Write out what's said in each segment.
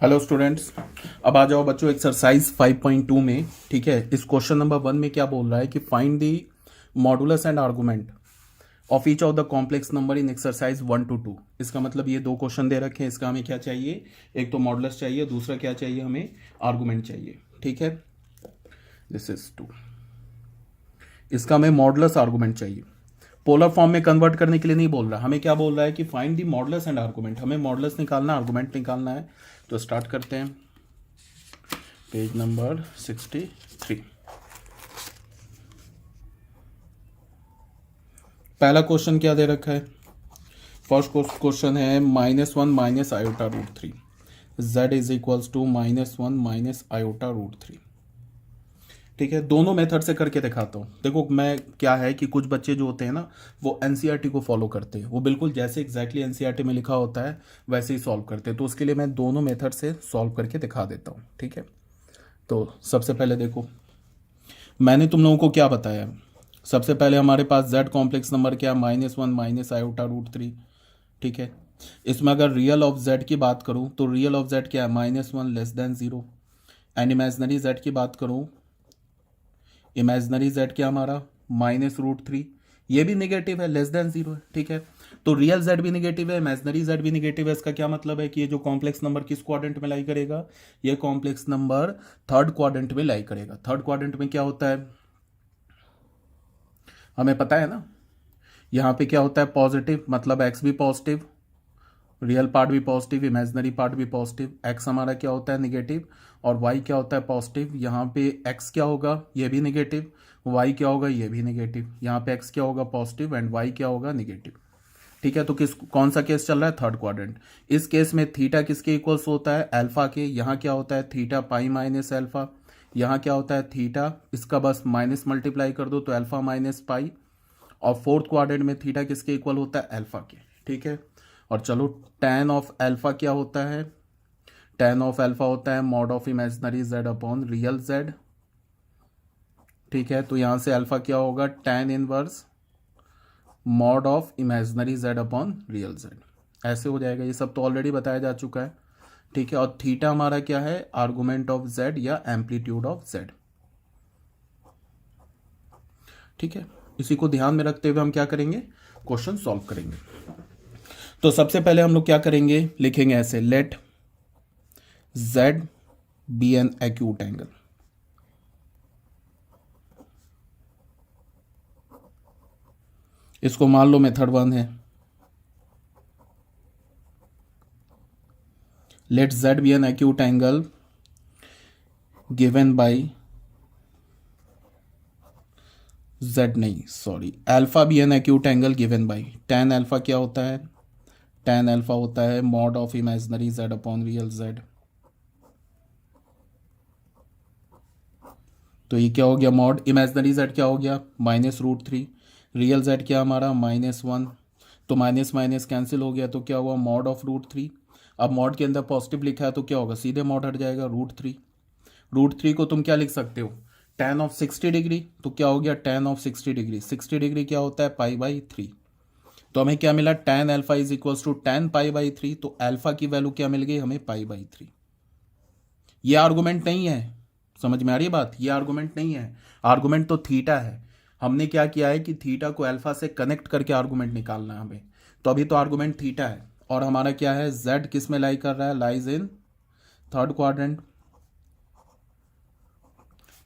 Hello students. अब आ जाओ बच्चों एक्सरसाइज 5.2 में। ठीक है, इस क्वेश्चन नंबर 1 में क्या बोल रहा है कि find the modulus and argument of each of the complex number in exercise 1 to 2। इसका मतलब ये दो क्वेश्चन दे रखे हैं, इसका हमें क्या चाहिए, एक तो मॉडुलस चाहिए, दूसरा क्या चाहिए, हमें आर्गुमेंट चाहिए। ठीक है, दिस इज 2। इसका हमें मॉडुलस आर्गुमेंट चाहिए। पोलर फॉर्म में कन्वर्ट करने के लिए नहीं बोल रहा, हमें क्या बोल रहा है कि find the modulus and argument. हमें मॉडुलस निकालना, आर्गुमेंट निकालना है। तो स्टार्ट करते हैं, पेज नंबर 63। पहला क्वेश्चन क्या दे रखा है? फर्स्ट क्वेश्चन है -1 minus iota root 3, z is equals to -1 minus iota root 3। ठीक है, दोनों मेथड से करके दिखाता हूँ। देखो मैं क्या है कि कुछ बच्चे जो होते हैं ना, वो एनसीईआरटी को फॉलो करते हैं, वो बिल्कुल जैसे एग्जैक्टली एनसीईआरटी में लिखा होता है वैसे ही सॉल्व करते हैं। तो उसके लिए मैं दोनों मेथड से सॉल्व करके दिखा देता हूँ। ठीक है, तो सबसे पहले देखो मैंने तुम लोगों को क्या बताया। सबसे पहले हमारे पास z कॉम्प्लेक्स नंबर क्या है, -1 माइनस आयोटा रूट 3। ठीक है, इसमें अगर रियल ऑफ z की बात करूं तो रियल ऑफ z क्या है, -1 less than 0। And imaginary z की बात करूं, इमेजनरी z क्या हमारा -√3। ये भी निगेटिव है, लेस देन 0 है। ठीक है, तो रियल z भी निगेटिव है, इमेजनरी z भी निगेटिव है। इसका क्या मतलब है कि ये जो कॉम्प्लेक्स नंबर किस क्वाड्रेंट में लाई करेगा, ये कॉम्प्लेक्स नंबर थर्ड क्वाड्रेंट में लाई करेगा। थर्ड क्वाड्रेंट में क्या होता है हमें पता है ना, यहाँ पे क्या होता है पॉजिटिव, मतलब x भी पॉजिटिव, रियल पार्ट भी पॉजिटिव, इमेजनरी पार्ट भी पॉजिटिव। x हमारा क्या होता है निगेटिव, और y क्या होता है पॉजिटिव। यहाँ पे x क्या होगा, ये भी निगेटिव, y क्या होगा, ये भी निगेटिव। यहाँ पे x क्या होगा पॉजिटिव एंड y क्या होगा निगेटिव। ठीक है, तो कौन सा केस चल रहा है, थर्ड क्वाड्रेंट। इस केस में थीटा किसके इक्वल्स होता है, अल्फा के। यहाँ क्या होता है थीटा पाई माइनस अल्फा। यहाँ क्या होता है थीटा, इसका बस माइनस मल्टीप्लाई कर दो तो अल्फा माइनस पाई। और फोर्थ क्वाड्रेंट में थीटा किसके इक्वल होता है, अल्फा के। ठीक है, और चलो tan ऑफ अल्फा क्या होता है, tan ऑफ अल्फा होता है mod of imaginary z upon real z। ठीक है, तो यहां से अल्फा क्या होगा, tan inverse mod of imaginary z upon real z। ऐसे हो जाएगा, ये सब तो ऑलरेडी बताया जा चुका है। ठीक है, और थीटा हमारा क्या है, आर्गुमेंट ऑफ z या एम्पलीट्यूड ऑफ z। ठीक है, इसी को ध्यान में रखते हुए हम क्या करेंगे, क्वेश्चन सॉल्व करेंगे। तो सबसे पहले हम लोग क्या करेंगे, लिखेंगे ऐसे, let z be an acute angle. इसको मान लो मेथड 1 है। Let z be an acute angle given by z नहीं sorry, alpha be an acute angle given by tan alpha क्या होता है, tan अल्फा होता है mod of imaginary z upon real z। तो ये क्या हो गया, मॉड इमेजनरी z क्या हो गया -√3, रियल z क्या हमारा -1। तो माइनस माइनस कैंसिल हो गया, तो क्या हुआ मॉड ऑफ √3। अब मॉड के अंदर पॉजिटिव लिखा है तो क्या होगा, सीधे मॉड हट जाएगा √3। √3 को तुम क्या लिख सकते हो, tan ऑफ 60 डिग्री। तो क्या हो गया tan ऑफ 60 डिग्री, 60 डिग्री क्या होता है π/3। तो हमें क्या मिला, tan alpha is equals to tan π/3। तो अल्फा की वैल्यू क्या मिल गई हमें π/3। ये आर्गुमेंट नहीं है, समझ में आ रही है बात, ये आर्गुमेंट नहीं है, आर्गुमेंट तो थीटा है। हमने क्या किया है कि थीटा को अल्फा से कनेक्ट करके आर्गुमेंट निकालना है हमें। तो अभी तो आर्गुमेंट थीटा है, और हमारा क्या है, z किस में लाई कर रहा है, लाइज इन थर्ड क्वाड्रेंट।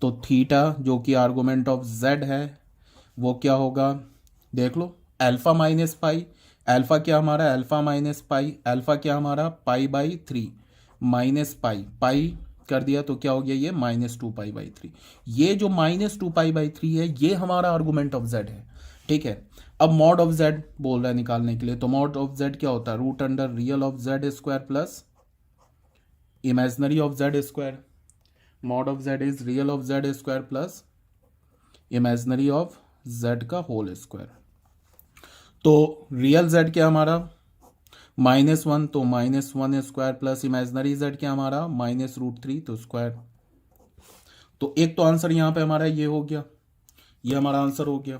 तो थीटा जो कि आर्गुमेंट ऑफ z है वो क्या होगा, देख लो, अल्फा माइनस पाई। अल्फा क्या हमारा, अल्फा माइनस पाई, अल्फा क्या हमारा π/3 माइनस पाई, पाई कर दिया तो क्या हो गया, ये -2π/3। ये जो -2π/3 है ये हमारा आर्गुमेंट ऑफ z है। ठीक है, अब मॉड ऑफ z बोल रहा है निकालने के लिए। तो मॉड ऑफ z क्या होता है, root under real of z square plus imaginary of z square. Mod of z is real of z square plus imaginary of z का होल स्क्वायर। तो रियल z क्या हमारा -1, तो -1 स्क्वायर प्लस इमेजनरी z क्या हमारा -√3 तो square. तो एक तो आंसर यहां पे हमारा ये हो गया, ये हमारा आंसर हो गया।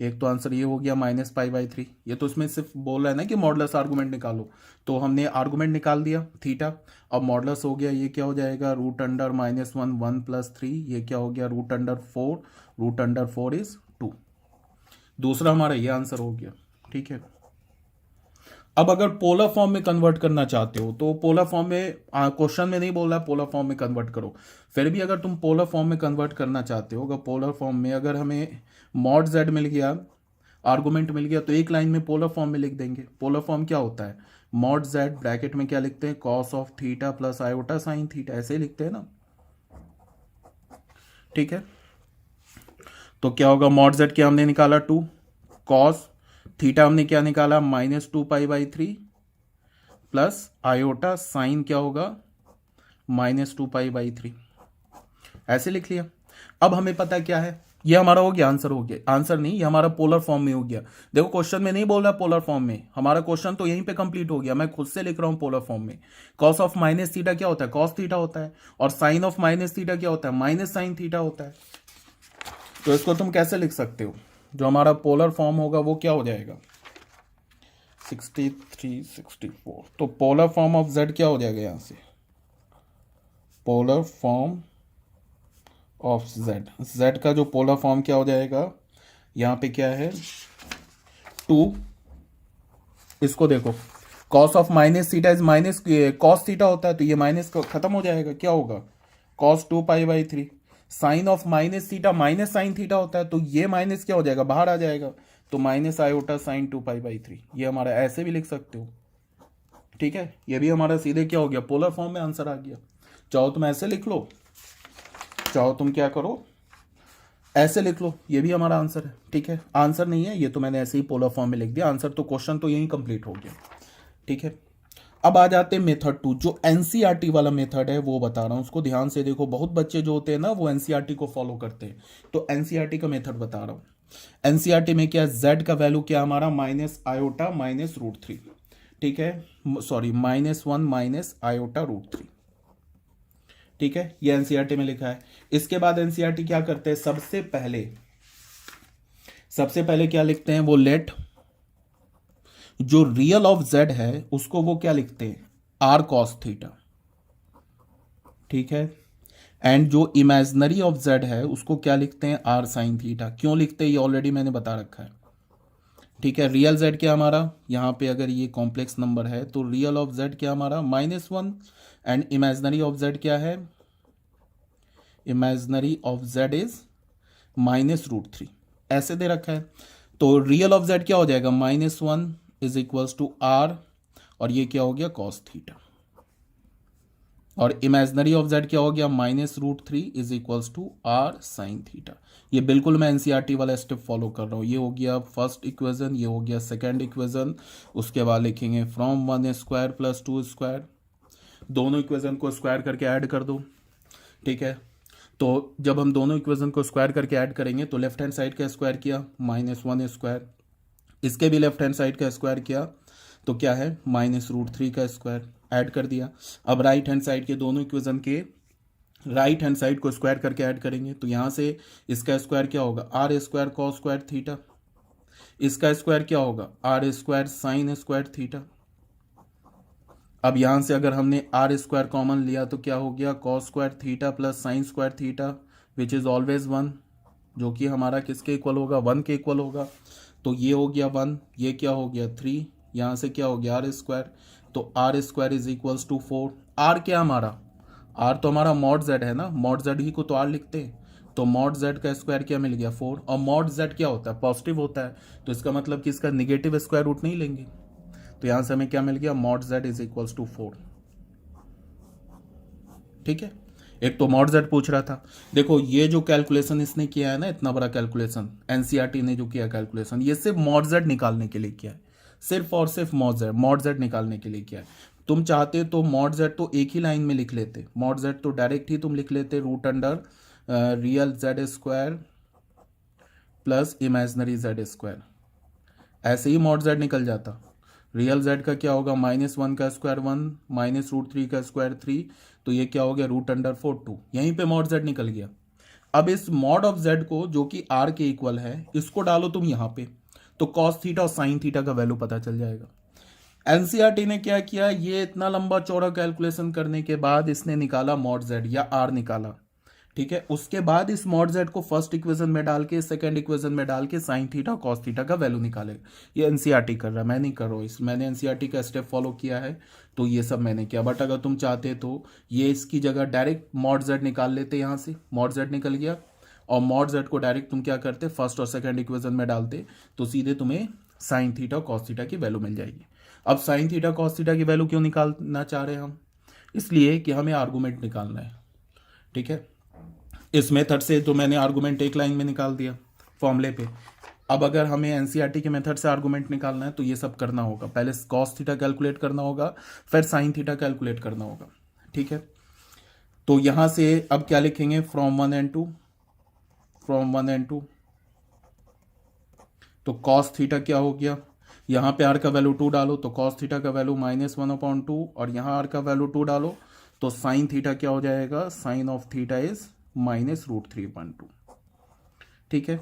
एक तो आंसर ये हो गया -π/3। ये तो इसमें सिर्फ बोल रहा है ना कि मॉडुलस आर्गूमेंट निकालो, तो हमने आर्गूमेंट निकाल दिया थीटा। अब मॉडुलस हो गया, ये क्या हो जाएगा √(-1) 1 + 3, ये क्या हो गया √4, √4 इज 2। दूसरा हमारा ये आंसर हो गया। ठीक है, अब अगर पोलर फॉर्म में कन्वर्ट करना चाहते हो तो पोलर फॉर्म में क्वेश्चन में नहीं बोल रहा पोलर फॉर्म में कन्वर्ट करो, फिर भी अगर तुम पोलर फॉर्म में कन्वर्ट करना चाहते हो, अगर पोलर फॉर्म में अगर हमें मॉड z मिल गया, आर्गुमेंट मिल गया, तो एक लाइन में पोलर फॉर्म में लिख देंगे। पोलर फॉर्म क्या होता है, मॉड z ब्रैकेट में क्या लिखते हैं cos of theta plus iota sine theta, ऐसे ही लिखते हैं ना। ठीक है, तो क्या होगा मॉड z क्या हमने निकाला 2, cos थीटा हमने क्या निकाला -2π/3 प्लस आयोटा साइन क्या होगा -2π/3, ऐसे लिख लिया। अब हमें पता क्या है, ये हमारा हो गया आंसर, हो गया आंसर नहीं, ये हमारा पोलर फॉर्म में हो गया। देखो क्वेश्चन में नहीं बोल रहा पोलर फॉर्म में, हमारा क्वेश्चन तो यहीं पे कंप्लीट हो गया, मैं खुद से लिख रहा हूं पोलर फॉर्म में। कॉस ऑफ माइनस थीटा क्या होता है, कॉस थीटा होता है, और साइन ऑफ माइनस थीटा क्या होता है, माइनस साइन थीटा होता है। तो इसको तुम कैसे लिख सकते हो, जो हमारा पोलर फॉर्म होगा वो क्या हो जाएगा 63 64। तो पोलर फॉर्म ऑफ z क्या हो जाएगा, यहां से पोलर फॉर्म ऑफ z का जो पोलर फॉर्म क्या हो जाएगा, यहां पे क्या है 2, इसको देखो cos of minus theta is minus cos theta होता है, तो ये माइनस खत्म हो जाएगा, क्या होगा cos 2π/3। Sine of minus theta minus sine theta होता है, तो ये माइनस क्या हो जाएगा, बाहर आ जाएगा, तो माइनस आयोटा साइन 2π/3। ये हमारा ऐसे भी लिख सकते हो। ठीक है, ये भी हमारा सीधे क्या हो गया, पोलर फॉर्म में आंसर आ गया। चाहो तुम ऐसे लिख लो, चाहो तुम क्या करो ऐसे लिख लो, ये भी हमारा आंसर है। ठीक है, आंसर नहीं है ये तो मैंने ऐसे ही पोलर फॉर्म में लिख दिया, आंसर तो क्वेश्चन तो यही कंप्लीट हो गया। ठीक है, अब आ जाते हैं मेथड 2, जो एनसीईआरटी वाला मेथड है वो बता रहा हूं, उसको ध्यान से देखो। बहुत बच्चे जो होते हैं ना वो एनसीईआरटी को फॉलो करते हैं, तो एनसीईआरटी का मेथड बता रहा हूं। एनसीईआरटी में क्या z का वैल्यू क्या हमारा माइनस आयोटा माइनस √3। ठीक है, सॉरी -1 माइनस आयोटा √3। ठीक है, ये एनसीईआरटी में लिखा है। इसके बाद एनसीईआरटी क्या करते हैं, सबसे पहले क्या लिखते हैं वो लेट जो रियल ऑफ z है उसको वो क्या लिखते हैं r cos थीटा। ठीक है, एंड जो इमेजनरी ऑफ z है उसको क्या लिखते हैं r sin थीटा। क्यों लिखते हैं ये ऑलरेडी मैंने बता रखा है। ठीक है, रियल z क्या हमारा, यहां पे अगर ये कॉम्प्लेक्स नंबर है तो रियल ऑफ z क्या हमारा -1, एंड इमेजनरी ऑफ z क्या है, इमेजनरी ऑफ z इज -√3, ऐसे दे रखा है। तो रियल ऑफ z क्या हो जाएगा -1 इज इक्वल्स टू r, और ये क्या हो गया cos थीटा, और इमेजनरी ऑफ z क्या हो गया -√3 is equals to r sin theta. ये बिल्कुल मैं एनसीईआरटी वाला स्टेप फॉलो कर रहा हूँ। ये हो गया फर्स्ट इक्वेशन, ये हो गया सेकंड इक्वेशन, उसके बाद लिखेंगे फ्रॉम 1² + 2², दोनों इक्वेशन को स्क्वायर करके ऐड कर दो। ठीक है, तो जब हम दोनों इक्वेशन को स्क्वायर करके ऐड करेंगे तो लेफ्ट हैंड साइड का स्क्वायर किया -1², इसके भी लेफ्ट हैंड साइड का स्क्वायर किया तो क्या है -√3 का स्क्वायर, ऐड कर दिया। अब राइट हैंड साइड के दोनों इक्वेशन के राइट हैंड साइड को स्क्वायर करके ऐड करेंगे, तो यहां से इसका स्क्वायर क्या होगा r² cos² थीटा, इसका स्क्वायर क्या होगा r² sin² थीटा। अब यहां से अगर हमने r² कॉमन लिया तो क्या हो गया cos² theta plus sin² theta which is always 1, जो कि हमारा किसके इक्वल होगा 1 के इक्वल होगा। तो ये हो गया 1, ये क्या हो गया 3, यहाँ से क्या हो गया r², तो r² is equals to 4। r क्या हमारा, r तो हमारा मॉड z है ना, मॉड z ही को तो r लिखते हैं, तो मॉड z का स्क्वायर क्या मिल गया 4, और मॉड z क्या होता है पॉजिटिव होता है, तो इसका मतलब कि इसका निगेटिव स्क्वायर रूट नहीं लेंगे। तो यहां से हमें क्या मिल गया mod z is equals to 4। ठीक है, एक तो मॉड z पूछ रहा था। देखो ये जो कैलकुलेशन इसने किया है ना, इतना बड़ा कैलकुलेशन एनसीईआरटी ने जो किया कैलकुलेशन, ये सिर्फ मॉड z निकालने के लिए किया है, सिर्फ और सिर्फ मॉड z निकालने के लिए किया है। तुम चाहते तो मॉड z तो एक ही लाइन में लिख लेते, मॉड z तो डायरेक्ट ही तुम लिख लेते √under real z² plus imaginary z², ऐसे ही मॉड z निकल जाता। रियल z का क्या होगा -1 का स्क्वायर 1, -√3 का स्क्वायर 3, तो ये क्या हो गया √4 2, यहीं पे मॉड z निकल गया। अब इस मॉड ऑफ जेड को जो कि आर के इक्वल है इसको डालो तुम यहाँ पे, तो कॉस थीटा और साइन थीटा का वैल्यू पता चल जाएगा। एनसीईआरटी ने क्या किया, ये इतना लंबा चौड़ा कैलकुलेशन करने के बाद इसने निकाला मॉड जेड या आर निकाला, ठीक है। उसके बाद इस मॉड जेड को फर्स्ट इक्वेशन में डाल के सेकंड इक्वेशन में डाल के साइन थीटा कॉस थीटा का वैल्यू निकालेगा। ये एनसीईआरटी कर रहा है, मैं नहीं कर रहा हूँ, इस मैंने एनसीईआरटी का स्टेप फॉलो किया है तो ये सब मैंने किया। बट अगर तुम चाहते तो ये इसकी जगह डायरेक्ट मॉड जेड निकाल लेते, यहाँ से मॉड जेड निकल गया और मॉड जेड को डायरेक्ट तुम क्या करते, फर्स्ट और सेकंड इक्वेशन में डालते तो सीधे तुम्हें साइन थीटा कॉस थीटा की वैल्यू मिल जाएगी। अब साइन थीटा कॉस थीटा की वैल्यू क्यों निकालना चाह रहे हैं हम, इसलिए कि हमें आर्गूमेंट निकालना है, ठीक है। इस मेथड से तो मैंने आर्गूमेंट एक लाइन में निकाल दिया फॉर्मूले पे। अब अगर हमें एनसीईआरटी के मेथड से आर्गूमेंट निकालना है तो ये सब करना होगा, पहले कॉस थीटा कैलकुलेट करना होगा, फिर साइन थीटा कैलकुलेट करना होगा, ठीक है। तो यहां से अब क्या लिखेंगे, फ्रॉम 1 and 2, फ्रॉम 1 and 2, तो कॉस थीटा क्या हो गया, यहाँ पे आर का वैल्यू 2 डालो तो कॉस थीटा का वैल्यू -1/2, और यहाँ आर का वैल्यू 2 डालो तो साइन थीटा क्या हो जाएगा, साइन ऑफ थीटा इज -√3/2, ठीक है।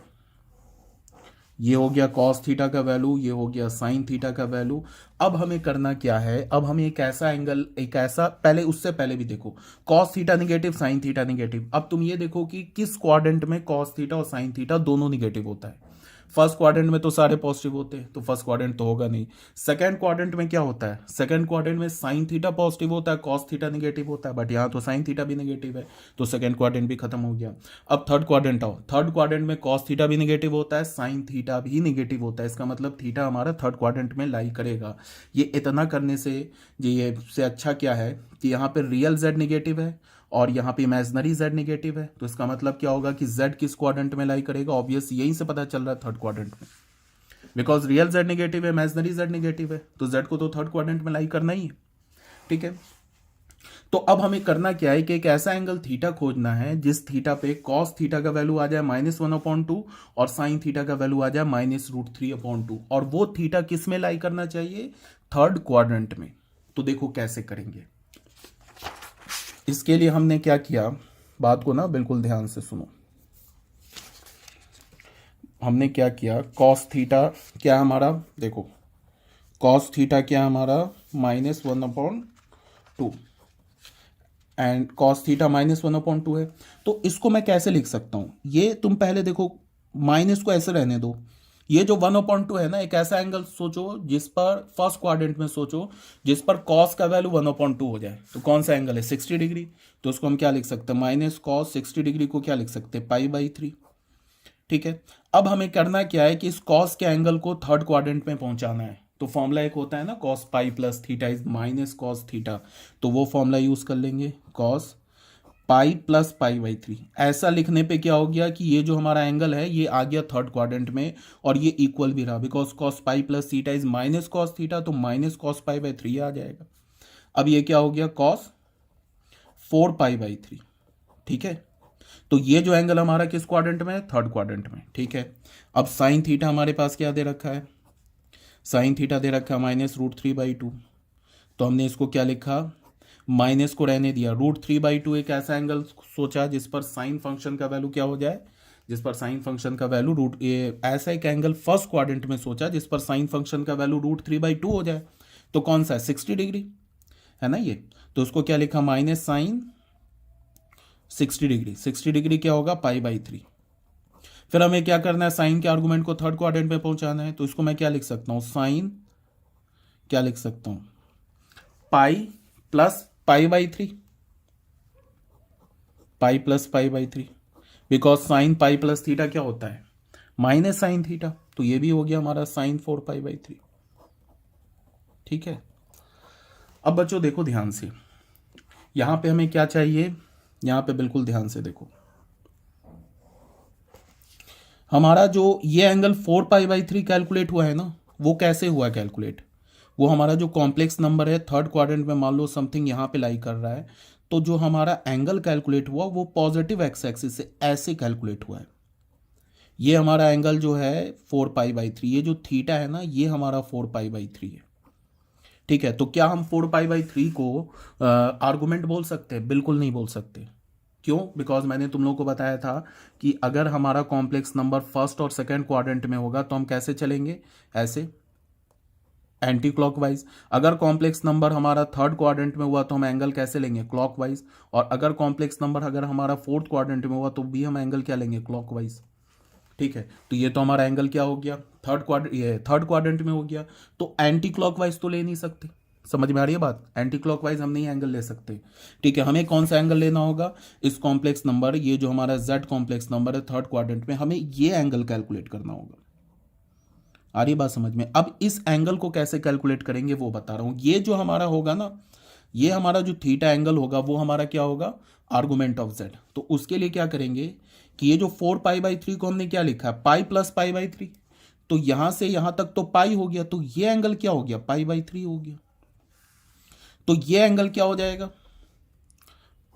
ये हो गया कॉस थीटा का वैल्यू, ये हो गया साइन थीटा का वैल्यू। अब हमें करना क्या है, अब हमें एक ऐसा एंगल, एक ऐसा, पहले उससे पहले भी देखो cos theta negative sine theta negative. अब तुम ये देखो कि किस क्वाड्रेंट में कॉस थीटा और साइन थीटा दोनों निगेटिव होता है। फर्स्ट क्वाड्रेंट में तो सारे पॉजिटिव होते हैं तो फर्स्ट क्वाड्रेंट तो होगा नहीं। सेकंड क्वाड्रेंट में क्या होता है, सेकंड क्वाड्रेंट में साइन थीटा पॉजिटिव होता है, कॉस थीटा निगेटिव होता है, बट यहाँ तो साइन थीटा भी निगेटिव है तो सेकंड क्वाड्रेंट भी खत्म हो गया। अब थर्ड क्वाड्रेंट आओ, थर्ड क्वाड्रेंट में कॉस थीटा भी निगेटिव होता है, साइन थीटा भी निगेटिव होता है, इसका मतलब थीटा हमारा थर्ड क्वाड्रेंट में लाई करेगा। ये इतना करने से ये से अच्छा क्या है कि यहाँ पे रियल जेड निगेटिव है और यहाँ पे इमेजिनरी जेड निगेटिव है, तो इसका मतलब क्या होगा कि जेड किस क्वाड्रेंट में लाई करेगा, ऑब्वियस यहीं से पता चल रहा है थर्ड क्वाड्रेंट में, बिकॉज रियल जेड निगेटिव है, इमेजिनरी जेड निगेटिव है, तो जेड को तो थर्ड क्वाड्रेंट में लाई करना ही है, ठीक है। तो अब हमें करना क्या है कि एक ऐसा एंगल थीटा खोजना है जिस थीटा पे कॉस थीटा का वैल्यू आ जाए -1/2 और साइन थीटा का वैल्यू आ जाए -√3/2, और वो थीटा किस में लाई करना चाहिए, थर्ड क्वाड्रेंट में। तो देखो कैसे करेंगे, इसके लिए हमने क्या किया, बात को ना बिल्कुल ध्यान से सुनो। हमने क्या किया, कॉस थीटा क्या हमारा, देखो कॉस थीटा क्या हमारा -1/2 एंड कॉस थीटा -1/2 है, तो इसको मैं कैसे लिख सकता हूं, ये तुम पहले देखो, माइनस को ऐसे रहने दो। ये जो 1/2 है ना, एक ऐसा एंगल सोचो जिस पर फर्स्ट क्वाड्रेंट में सोचो जिस पर कॉस का वैल्यू 1/2 हो जाए, तो कौन सा एंगल है, 60 डिग्री, तो उसको हम क्या लिख सकते हैं, माइनस कॉस 60 डिग्री को क्या लिख सकते हैं, π/3, ठीक है। अब हमें करना क्या है कि इस कॉस के एंगल को थर्ड क्वाड्रेंट में पहुंचाना है, तो फॉर्मूला एक होता है ना, cos pi plus theta is minus cos theta, तो वो फॉर्मूला यूज कर लेंगे, कॉस पाई प्लस π/3। ऐसा लिखने पे क्या हो गया कि ये जो हमारा एंगल है ये आ गया थर्ड क्वाड्रेंट में और ये इक्वल भी रहा, because cos pi plus theta is minus cos theta, तो माइनस कॉस π/3 आ जाएगा। अब ये क्या हो गया, कॉस 4π/3, ठीक है। तो ये जो एंगल हमारा किस क्वाड्रेंट में है, थर्ड क्वाड्रेंट में, ठीक है। अब साइन थीटा हमारे पास क्या दे रखा है, साइन थीटा दे रखा है -√3/2, तो हमने इसको क्या लिखा, माइनस को रहने दिया, √3/2 एक ऐसा एंगल सोचा जिस पर साइन फंक्शन का वैल्यू क्या हो जाए, जिस पर साइन फंक्शन का वैल्यू ऐसा एक एंगल फर्स्ट क्वाड्रेंट में सोचा जिस पर साइन फंक्शन का वैल्यू √3/2 हो जाए, तो कौन सा है, 60 डिग्री है ना ये, तो उसको क्या लिखा, माइनस साइन 60 डिग्री, 60 डिग्री क्या होगा, π/3। फिर हमें क्या करना है, साइन के आर्गुमेंट को थर्ड क्वाड्रेंट में पहुंचाना है, तो इसको मैं क्या लिख सकता हूं, साइन क्या लिख सकता हूं, pi plus π/3, pi plus π/3, because sine pi plus theta क्या होता है, माइनस साइन थीटा, तो ये भी हो गया हमारा साइन 4π/3, ठीक है। अब बच्चों देखो ध्यान से, यहां पे हमें क्या चाहिए, यहां पे बिल्कुल ध्यान से देखो, हमारा जो ये एंगल 4π/3 कैलकुलेट हुआ है ना, वो कैसे हुआ कैलकुलेट, वो हमारा जो कॉम्प्लेक्स नंबर है थर्ड क्वाड्रेंट में मान लो समथिंग यहाँ पे लाई कर रहा है, तो जो हमारा एंगल कैलकुलेट हुआ वो पॉजिटिव एक्स एक्सिस से ऐसे कैलकुलेट हुआ है। ये हमारा एंगल जो है 4π/3, ये जो थीटा है ना ये हमारा 4π/3 है, ठीक है। तो क्या हम 4π/3 को आर्गुमेंट बोल सकते हैं, बिल्कुल नहीं बोल सकते, क्यों? बिकॉज मैंने तुम लोगों को बताया था कि अगर हमारा कॉम्प्लेक्स नंबर फर्स्ट और सेकंड क्वाड्रेंट में होगा तो हम कैसे चलेंगे, ऐसे एंटी क्लॉकवाइज। अगर कॉम्प्लेक्स नंबर हमारा थर्ड क्वाड्रेंट में हुआ तो हम एंगल कैसे लेंगे, क्लॉकवाइज। और अगर कॉम्प्लेक्स नंबर अगर हमारा फोर्थ क्वाड्रेंट में हुआ तो भी हम एंगल क्या लेंगे, क्लॉकवाइज। ठीक है, तो ये तो हमारा एंगल क्या हो गया, थर्ड क्वाड्रेंट में हो गया। तो एंटी क्लॉकवाइज तो ले नहीं सकते, समझ में आ रही है बात? एंटी क्लॉकवाइज हम नहीं एंगल ले सकते। ठीक है, हमें कौन सा एंगल लेना होगा, इस कॉम्प्लेक्स नंबर, ये जो हमारा जेड कॉम्प्लेक्स नंबर है थर्ड क्वाड्रेंट में, हमें ये एंगल कैलकुलेट करना होगा। आ रही बात समझ में? अब इस एंगल को कैसे कैलकुलेट करेंगे वो बता रहा हूं। ये जो हमारा होगा ना, ये हमारा जो थीटा एंगल होगा वो हमारा क्या होगा, आर्गुमेंट ऑफ जेड। तो उसके लिए क्या करेंगे कि ये जो 4π/3 को हमने क्या लिखा है, पाई प्लस π/3, तो यहां से यहां तक तो पाई हो गया, तो ये एंगल क्या हो गया, π/3 हो गया। तो ये एंगल क्या हो जाएगा,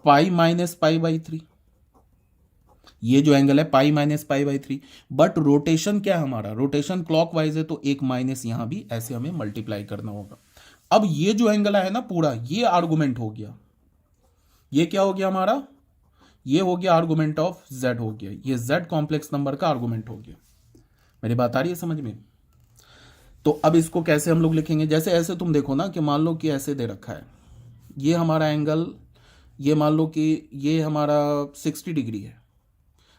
पाई माइनस π/3। ये जो एंगल है पाई माइनस π/3। बट रोटेशन क्या है हमारा, रोटेशन क्लॉकवाइज है, तो एक माइनस यहां भी ऐसे हमें मल्टीप्लाई करना होगा। अब ये जो एंगल है ना पूरा, ये आर्गुमेंट हो गया। ये क्या हो गया हमारा, ये हो गया आर्गुमेंट ऑफ जेड हो गया। ये जेड कॉम्प्लेक्स नंबर का आर्गुमेंट हो गया। मेरी बात आ रही है समझ में? तो अब इसको कैसे हम लोग लिखेंगे, जैसे ऐसे तुम देखो ना कि मान लो कि ऐसे दे रखा है, ये हमारा एंगल, ये मान लो कि ये हमारा 60 डिग्री है,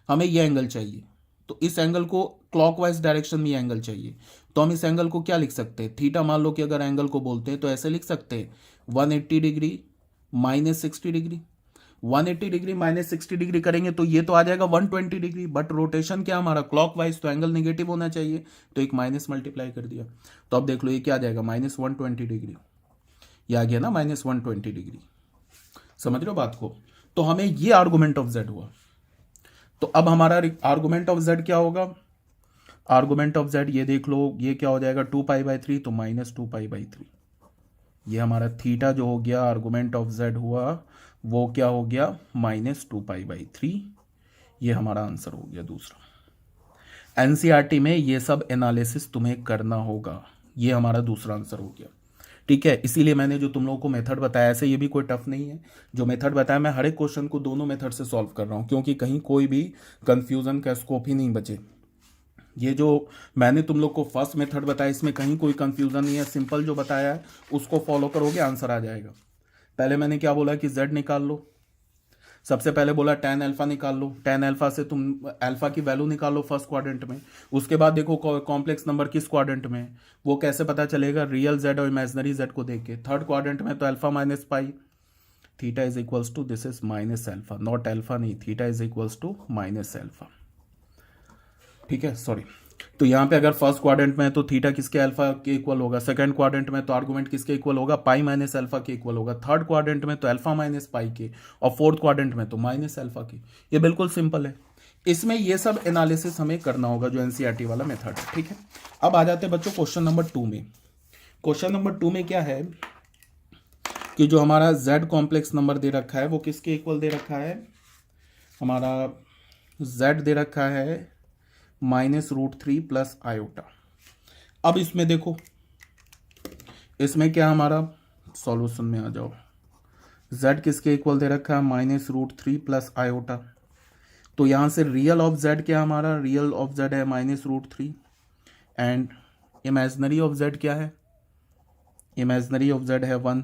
हमें ये एंगल चाहिए। तो इस एंगल को क्लॉकवाइज डायरेक्शन में एंगल चाहिए, तो हम इस एंगल को क्या लिख सकते हैं, थीटा मान लो कि अगर एंगल को बोलते हैं तो ऐसे लिख सकते हैं 180 degree minus 60 degree. 180 degree minus 60 degree करेंगे तो ये तो आ जाएगा 120 डिग्री, बट रोटेशन क्या हमारा क्लॉकवाइज, तो एंगल नेगेटिव होना चाहिए, तो एक माइनस मल्टीप्लाई कर दिया। तो अब देख लो ये क्या आ जाएगा, -120 डिग्री। ये आ गया ना -120 डिग्री। समझ रहे हो बात को? तो हमें ये आर्गुमेंट ऑफ जेड हुआ। तो अब हमारा आर्गुमेंट ऑफ जेड क्या होगा, आर्गुमेंट ऑफ जेड ये देख लो, ये क्या हो जाएगा 2π/3, तो -2π/3। ये हमारा थीटा जो हो गया आर्गुमेंट ऑफ जेड हुआ, वो क्या हो गया -2π/3। ये हमारा आंसर हो गया दूसरा। एनसीईआरटी में ये सब एनालिसिस तुम्हें करना होगा, ये हमारा दूसरा आंसर हो गया। ठीक है, इसीलिए मैंने जो तुम लोगों को मेथड बताया, ऐसे ये भी कोई टफ नहीं है। जो मेथड बताया मैं हर एक क्वेश्चन को दोनों मेथड से सॉल्व कर रहा हूं, क्योंकि कहीं कोई भी कंफ्यूजन का स्कोप ही नहीं बचे। ये जो मैंने तुम लोग को फर्स्ट मेथड बताया, इसमें कहीं कोई कंफ्यूजन नहीं है, सिंपल जो बताया है उसको फॉलो करोगे आंसर आ जाएगा। पहले मैंने क्या बोला कि z निकाल लो, सबसे पहले बोला tan अल्फा निकाल लो, tan अल्फा से तुम अल्फा की वैल्यू निकाल लो फर्स्ट क्वाड्रेंट में। उसके बाद देखो कॉम्प्लेक्स नंबर किस क्वाड्रेंट में, वो कैसे पता चलेगा, रियल z और इमेजनरी z को देख के। थर्ड क्वाड्रेंट में तो alpha minus pi, theta is equals to, this is minus alpha, not alpha नहीं, theta is equals to minus alpha. ठीक है, सॉरी। तो यहाँ पे अगर फर्स्ट क्वाड्रेंट में है तो थीटा किसके, अल्फा के इक्वल होगा। सेकंड क्वाड्रेंट में तो आर्गुमेंट किसके इक्वल होगा, पाई माइनस अल्फा के इक्वल होगा। थर्ड क्वाड्रेंट में तो अल्फा माइनस पाई के, और फोर्थ क्वाड्रेंट में तो माइनस अल्फा के। ये बिल्कुल सिंपल है। इसमें ये सब एनालिसिस हमें करना होगा जो एनसीईआरटी वाला मेथड है। ठीक है, अब आ जाते हैं बच्चों क्वेश्चन नंबर 2 में। क्वेश्चन नंबर 2 में क्या है कि जो हमारा जेड कॉम्प्लेक्स नंबर दे रखा है वो किसके इक्वल दे रखा है, हमारा जेड दे रखा है -√3 प्लस आयोटा। अब इसमें देखो, इसमें क्या हमारा सॉल्यूशन में आ जाओ, z किसके इक्वल दे रखा है, -√3 प्लस आयोटा। तो यहां से रियल ऑफ z क्या हमारा, रियल ऑफ z है -√3, एंड इमेजनरी ऑफ z क्या है, इमेजनरी ऑफ z है 1।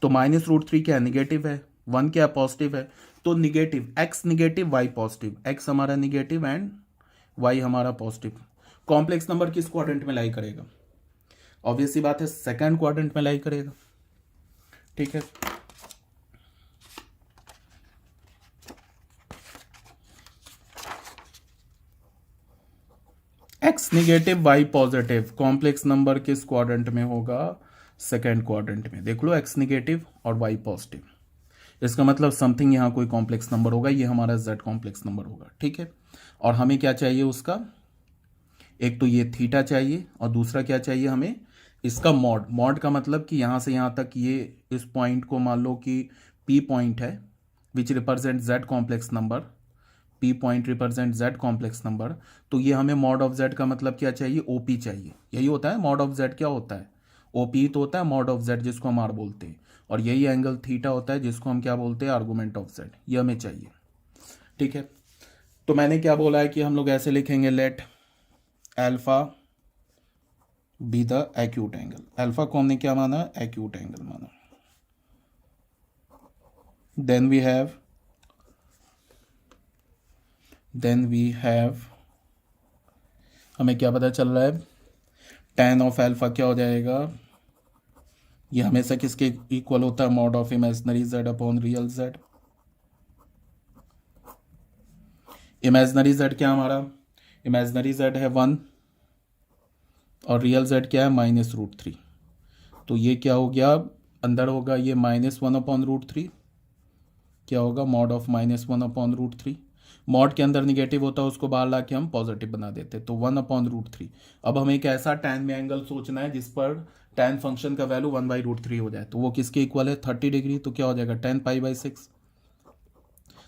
तो -√3 क्या है, निगेटिव है, 1 क्या है, पॉजिटिव है। तो negative, x negative y positive, x हमारा निगेटिव एंड y हमारा पॉजिटिव। कॉम्प्लेक्स नंबर किस क्वाड्रेंट में लाई करेगा, ऑब्वियस सी बात है सेकंड क्वाड्रेंट में लाई करेगा। ठीक है, x negative y positive, complex number किस क्वाड्रेंट में होगा, सेकंड क्वाड्रेंट में। देख लो x निगेटिव और y पॉजिटिव, इसका मतलब समथिंग यहाँ कोई कॉम्प्लेक्स नंबर होगा, ये हमारा z कॉम्प्लेक्स नंबर होगा। ठीक है, और हमें क्या चाहिए उसका, एक तो ये थीटा चाहिए और दूसरा क्या चाहिए हमें, इसका मॉड। मॉड का मतलब कि यहाँ से यहाँ तक ये इस पॉइंट को मान लो कि P पॉइंट है which represent Z complex number, P point represent Z complex number. तो ये हमें मॉड ऑफ Z का मतलब क्या चाहिए, OP चाहिए। यही होता है मॉड ऑफ Z, क्या होता है OP तो होता है मॉड ऑफ Z जिसको हम R बोलते हैं, और यही एंगल थीटा होता है जिसको हम क्या बोलते हैं, आर्गुमेंट ऑफ Z। ये हमें चाहिए। ठीक है, तो मैंने क्या बोला है कि हम लोग ऐसे लिखेंगे, let alpha be the acute angle. Alpha को हमने क्या माना, एक्यूट एंगल माना। देन वी हैव हमें क्या पता चल रहा है, tan ऑफ अल्फा क्या हो जाएगा, ये हमेशा किसके इक्वल होता है, mod of imaginary z upon real z। Imaginary z क्या हमारा, इमेजिनरी z है 1 और रियल z क्या है -√3। तो ये क्या हो गया, अंदर होगा ये -1/√3, क्या होगा, मॉड ऑफ -1/√3। मॉड के अंदर निगेटिव होता है, उसको बाहर ला के हम पॉजिटिव बना देते, तो 1/√3। अब हमें एक ऐसा tan में एंगल सोचना है जिस पर tan फंक्शन का वैल्यू 1/√3 हो जाए, तो वो किसके इक्वल है, 30 डिग्री। तो क्या हो जाएगा, tan π/6।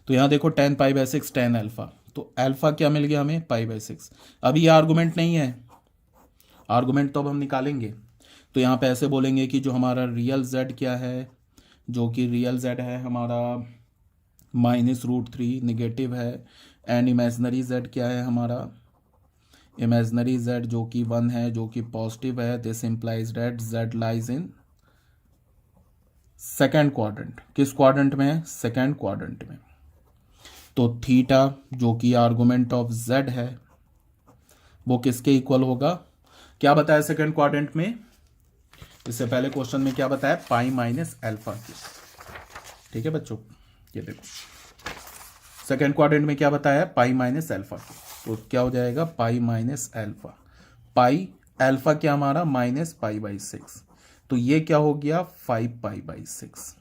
तो यहाँ देखो tan π/6 tan अल्फा, तो अल्फा क्या मिल गया हमें, π/6। अभी ये आर्गूमेंट नहीं है, आर्गूमेंट तो अब हम निकालेंगे। तो यहाँ पे ऐसे बोलेंगे कि जो हमारा रियल z क्या है, जो कि रियल z है हमारा -√3 निगेटिव है, एंड इमेजनरी z क्या है हमारा, इमेजनरी z जो कि 1 है, जो कि पॉजिटिव है। This implies that z lies in second quadrant. किस क्वाड्रेंट में है, सेकेंड क्वाड्रेंट में। तो थीटा जो कि आर्गुमेंट ऑफ z है वो किसके इक्वल होगा, क्या बताया सेकेंड क्वाड्रेंट में, इससे पहले क्वेश्चन में क्या बताया, पाई माइनस अल्फा की। ठीक है बच्चों, ये देखो सेकेंड क्वाड्रेंट में क्या बताया, पाई माइनस अल्फा की। तो क्या हो जाएगा, पाई माइनस अल्फा, पाई अल्फा क्या हमारा -π/6, तो ये क्या हो गया 5π/6।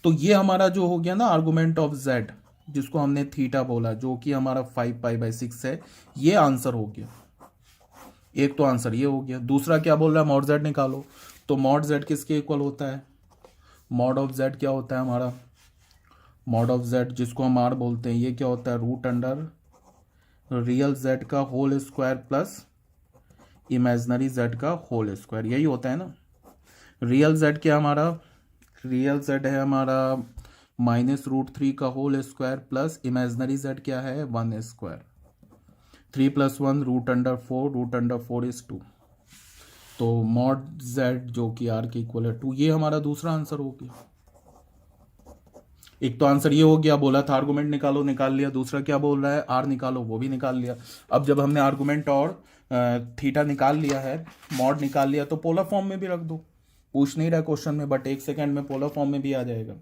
तो ये हमारा जो हो गया ना आर्गुमेंट ऑफ z, जिसको हमने थीटा बोला, जो कि हमारा 5π/6 है, ये आंसर हो गया। एक तो आंसर ये हो गया, दूसरा क्या बोल रहा है, मॉड z निकालो। तो मॉड z किसके इक्वल होता है, मॉड ऑफ z क्या होता है हमारा, मॉड ऑफ z जिसको हम r बोलते हैं, ये क्या होता है, √ रियल z का whole square plus imaginary z का होल स्क्वायर, यही होता है ना। रियल z क्या हमारा, रियल z है हमारा -√3 का whole square plus imaginary z क्या है 1 स्क्वायर। 3 + 1 √4 इज 2। तो मॉड z जो कि r के इक्वल है 2, ये हमारा दूसरा आंसर हो गया। एक तो आंसर ये हो गया, बोला था आर्गुमेंट निकालो, निकाल लिया। दूसरा क्या बोल रहा है, आर निकालो, वो भी निकाल लिया। अब जब हमने आर्गुमेंट और थीटा निकाल लिया है, मॉड निकाल लिया, तो पोलर फॉर्म में भी रख दो। पूछ नहीं रहा क्वेश्चन में, बट 1 सेकेंड में पोलर फॉर्म में भी आ जाएगा।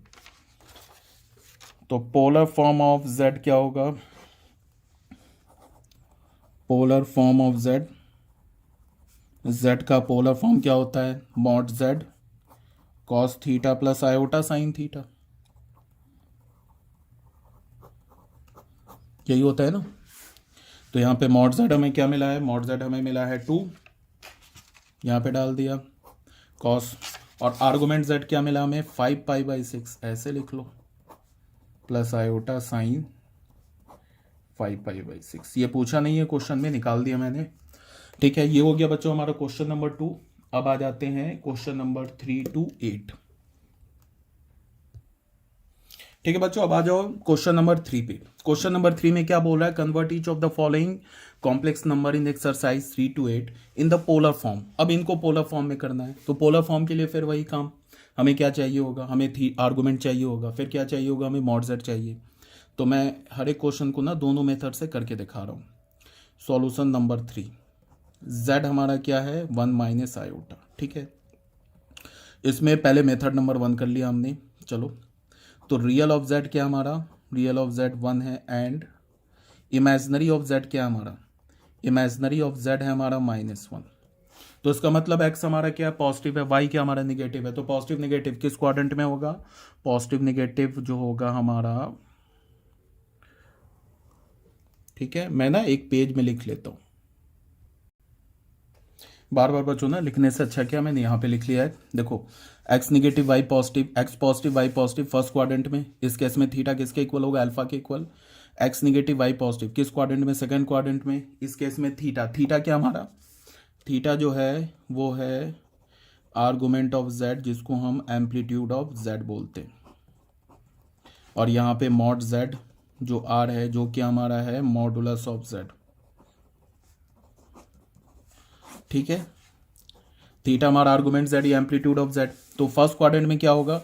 तो पोलर फॉर्म ऑफ z क्या होगा, पोलर फॉर्म ऑफ z का पोलर फॉर्म क्या होता है, mod z cos theta plus iota sine theta, यही होता है ना। तो यहाँ पे मॉड z हमें क्या मिला है, मॉड z हमें मिला है 2, यहाँ पे डाल दिया कॉस, और आर्गुमेंट z क्या मिला हमें 5π/6, ऐसे लिख लो, प्लस आयोटा साइन 5π/6। ये पूछा नहीं है क्वेश्चन में, निकाल दिया मैंने। ठीक है, ये हो गया बच्चों हमारा क्वेश्चन नंबर 2। अब आ जाते हैं क्वेश्चन नंबर 3 to 8। ठीक है बच्चों, अब आ जाओ क्वेश्चन नंबर 3 पे। क्वेश्चन नंबर 3 में क्या बोल रहा है, convert each of the following complex number in exercise 3 to 8 in the polar form. अब इनको पोलर फॉर्म में करना है, तो पोलर फॉर्म के लिए फिर वही काम, हमें क्या चाहिए होगा, हमें आर्गुमेंट चाहिए होगा, फिर क्या चाहिए होगा, हमें मॉड z चाहिए। तो मैं हर एक क्वेश्चन को ना दोनों मेथड से करके दिखा रहा हूँ। सॉल्यूशन नंबर 3, z हमारा क्या है 1 माइनस आयोटा। ठीक है, इसमें पहले मेथड नंबर 1 कर लिया हमने। चलो, तो रियल ऑफ z क्या हमारा, रियल ऑफ z 1 है, एंड इमेजनरी ऑफ z क्या हमारा, इमेजनरी ऑफ z है हमारा -1। तो इसका मतलब x हमारा क्या है, पॉजिटिव है, y क्या हमारा निगेटिव है। तो पॉजिटिव निगेटिव किस क्वाड्रेंट में होगा, पॉजिटिव निगेटिव जो होगा हमारा, ठीक है, मैं ना एक पेज में लिख लेता हूँ, बार बार बच्चों ना लिखने से अच्छा क्या, मैंने यहाँ पे लिख लिया है। देखो, x negative y positive, x positive y positive first quadrant में, इस केस में थीटा किसके इक्वल होगा, अल्फा के equal. x negative y positive किस क्वाड्रेंट में, सेकंड क्वाड्रेंट में, इस केस में थीटा, थीटा क्या हमारा, थीटा जो है वो है आर्गुमेंट ऑफ z, जिसको हम एम्पलीट्यूड ऑफ z बोलते हैं। और यहाँ पे मॉड z जो आर है जो कि हमारा है मॉडुलस ऑफ जेड। ठीक है, थीटा हमारा आर्गुमेंट जेड, ये एम्पलीट्यूड ऑफ जेड। तो फर्स्ट क्वाड्रेंट में क्या होगा,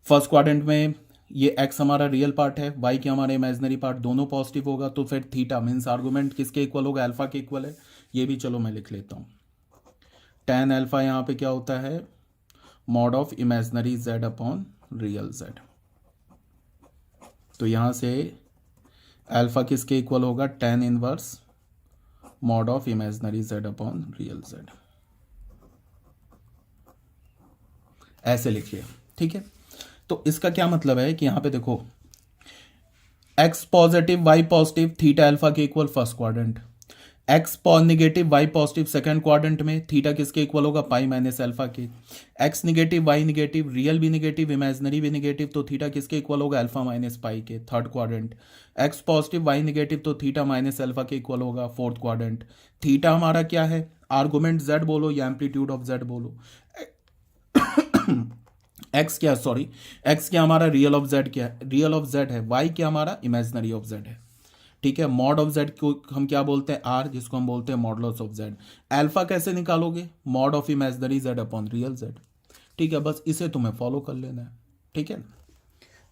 फर्स्ट क्वाड्रेंट में ये एक्स हमारा रियल पार्ट है, वाई की हमारा इमेजिनरी पार्ट, दोनों पॉजिटिव होगा। तो फिर थीटा मीन्स आर्गुमेंट किसके इक्वल होगा, अल्फा के इक्वल है। ये भी चलो मैं लिख लेता हूँ, टेन अल्फा यहाँ पे क्या होता है, mod of imaginary z upon real Z. तो यहां से अल्फा किसके इक्वल होगा, tan inverse mod of imaginary z upon real Z, ऐसे लिखिए। ठीक है, तो इसका क्या मतलब है कि यहां पे देखो x positive y positive theta alpha के equal first quadrant, x negative y positive second quadrant में थीटा किसके इक्वल होगा, पाई माइनस अल्फा के। X negative y negative, real भी निगेटिव इमेजिनरी भी निगेटिव, तो थीटा किसके इक्वल होगा, अल्फा माइनस पाई के, third quadrant. X positive Y negative, तो थीटा माइनस अल्फा के इक्वल होगा, फोर्थ क्वाड्रेंट। थीटा हमारा क्या है, आर्गुमेंट जेड बोलो या एम्पलीट्यूड ऑफ जेड बोलो। एक्स क्या, सॉरी एक्स क्या हमारा रियल ऑफ जेड, क्या है रियल ऑफ जेड है, वाई क्या हमारा इमेजिनरी ऑफ जेड है। ठीक है, मॉड ऑफ जेड को हम क्या बोलते हैं, आर, जिसको हम बोलते हैं मॉडुलस ऑफ जेड। अल्फा कैसे निकालोगे, mod of imaginary z upon real Z. ठीक है, बस इसे तुम्हें फॉलो कर लेना है। ठीक है,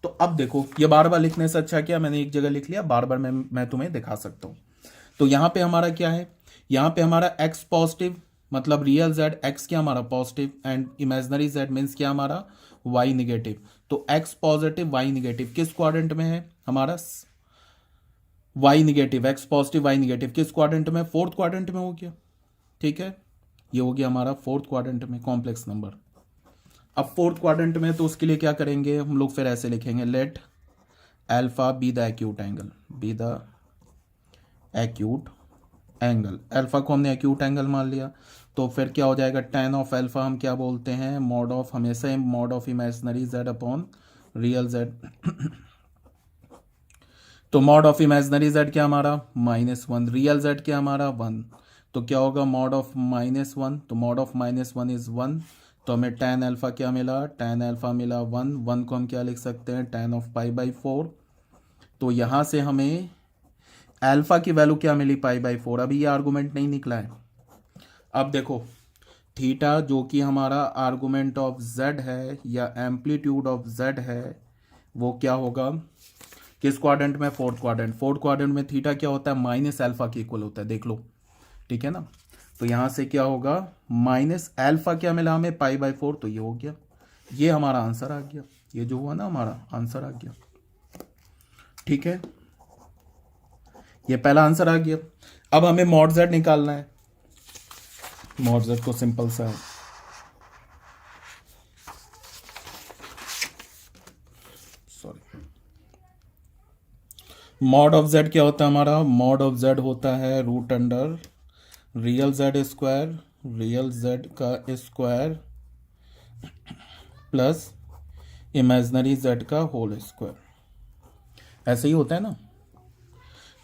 तो अब देखो ये बार बार लिखने से अच्छा क्या, मैंने एक जगह लिख लिया, बार बार मैं तुम्हें दिखा सकता हूं। तो यहां पे हमारा क्या है, यहां पे हमारा एक्स पॉजिटिव मतलब रियल जेड, एक्स क्या हमारा positive and imaginary Z means क्या हमारा वाई निगेटिव। तो एक्स पॉजिटिव वाई निगेटिव किस क्वाड्रेंट में है हमारा, Y negative, X positive Y negative किस क्वाड्रेंट में, फोर्थ क्वाड्रेंट में हो गया। ठीक है, ये हो गया हमारा फोर्थ क्वाड्रेंट में कॉम्प्लेक्स नंबर। अब फोर्थ क्वाड्रेंट में तो उसके लिए क्या करेंगे हम लोग, फिर ऐसे लिखेंगे, let alpha be the acute angle, be the acute angle. Alpha को हमने एक्यूट एंगल मान लिया, तो फिर क्या हो जाएगा, टेन ऑफ अल्फा हम क्या बोलते हैं, मॉड ऑफ, हमेशा ही mod of imaginary z upon real Z. तो मॉड ऑफ इमेजिनरी जेड क्या हमारा -1, रियल जेड क्या हमारा 1, तो क्या होगा मॉड ऑफ -1, तो मॉड ऑफ -1 इज 1। तो हमें टेन अल्फा क्या मिला, टेन अल्फा मिला 1, 1 को हम क्या लिख सकते हैं, टेन ऑफ पाई बाई 4। तो यहाँ से हमें अल्फा की वैल्यू क्या मिली, पाई बाई 4। अभी ये आर्गूमेंट नहीं निकला है। अब देखो थीटा जो कि हमारा आर्गूमेंट ऑफ जेड है या एम्पलीट्यूड ऑफ जेड है, वो क्या होगा, किस क्वाड्रेंट में, फोर्थ क्वाड्रेंट। फोर्थ क्वाड्रेंट में थीटा क्या होता है, माइनस अल्फा के इक्वल होता है, देख लो। ठीक है ना, तो यहां से क्या होगा, माइनस अल्फा क्या मिला हमें, पाई बाई 4, तो ये हो गया, ये हमारा आंसर आ गया, ये जो हुआ ना हमारा आंसर आ गया। ठीक है, ये पहला आंसर आ गया। अब हमें मॉड जेड निकालना है, मॉड जेड को सिंपल सा है, सॉरी, मॉड ऑफ जेड क्या होता है हमारा, मॉड ऑफ जेड होता है root under real Z square, real Z का स्क्वायर प्लस इमेजिनरी जेड का होल स्क्वायर, ऐसे ही होता है ना।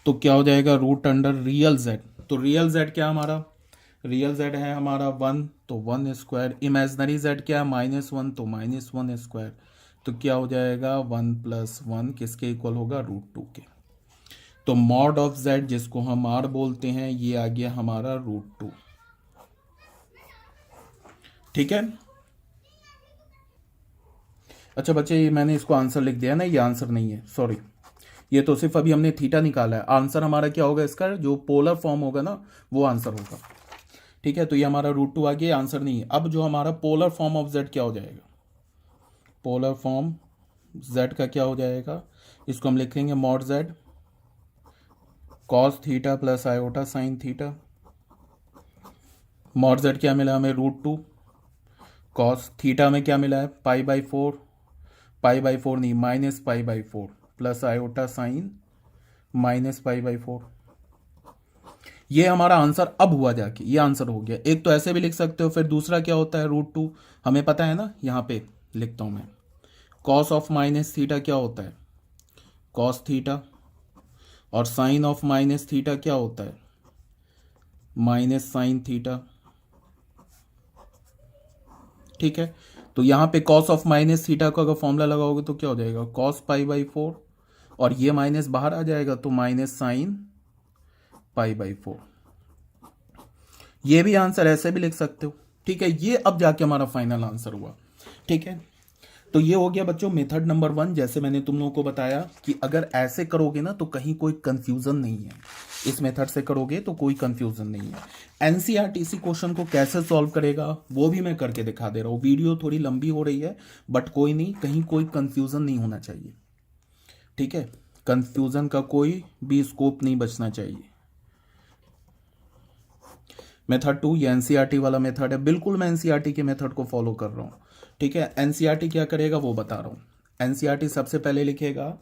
तो क्या हो जाएगा, रूट अंडर रियल जेड, तो रियल जेड क्या हमारा, रियल जेड है हमारा 1, तो 1 स्क्वायर, इमेजिनरी जेड क्या है -1, तो -1 स्क्वायर, तो क्या हो जाएगा 1 + 1 किसके इक्वल होगा, √2 के। तो मॉड ऑफ जेड जिसको हम आर बोलते हैं, ये आ गया हमारा √2। ठीक है, अच्छा बच्चे ये मैंने इसको आंसर लिख दिया ना, ये आंसर नहीं है, सॉरी, ये तो सिर्फ अभी हमने थीटा निकाला है। आंसर हमारा क्या होगा, इसका जो पोलर फॉर्म होगा ना वो आंसर होगा। ठीक है, तो ये हमारा √2 आ गया, आंसर नहीं है। अब जो हमारा पोलर फॉर्म ऑफ जेड क्या हो जाएगा, पोलर फॉर्म जेड का क्या हो जाएगा, इसको हम लिखेंगे mod Z cos theta plus iota sine theta. Mod Z क्या मिला हमें, √2, कॉस थीटा में क्या मिला है, पाई बाई 4, पाई बाई 4 नहीं minus pi by 4 plus iota sine -पाई/4। ये हमारा आंसर अब हुआ जाके, ये आंसर हो गया। एक तो ऐसे भी लिख सकते हो, फिर दूसरा क्या होता है, √2 हमें पता है ना, यहाँ पे लिखता हूँ मैं, कॉस ऑफ माइनस थीटा क्या होता है, कॉस थीटा, और साइन ऑफ माइनस थीटा क्या होता है, माइनस साइन थीटा। ठीक है, तो यहाँ पे कॉस ऑफ माइनस थीटा का अगर फॉर्मूला लगाओगे तो क्या हो जाएगा, कॉस पाई बाई 4 और ये माइनस बाहर आ जाएगा तो माइनस साइन π/4। ये भी आंसर ऐसे भी लिख सकते हो, ठीक है। ये अब जाके हमारा फाइनल आंसर हुआ, ठीक है। तो ये हो गया बच्चों मेथड नंबर 1। जैसे मैंने तुम लोगों को बताया कि अगर ऐसे करोगे ना तो कहीं कोई कंफ्यूजन नहीं है, इस मेथड से करोगे तो कोई कंफ्यूजन नहीं है। एनसीईआरटी इसी क्वेश्चन को कैसे सॉल्व करेगा वो भी मैं करके दिखा दे रहा हूँ। वीडियो थोड़ी लंबी हो रही है बट कोई नहीं, कहीं कोई कंफ्यूजन नहीं होना चाहिए, ठीक है। कंफ्यूजन का कोई भी स्कोप नहीं बचना चाहिए। मेथड 2 ये एनसीईआरटी वाला मेथड है, बिल्कुल मैं एनसीईआरटी के मेथड को फॉलो कर रहा हूँ, ठीक है। एनसीईआरटी क्या करेगा वो बता रहा हूँ। एनसीईआरटी सबसे पहले लिखेगा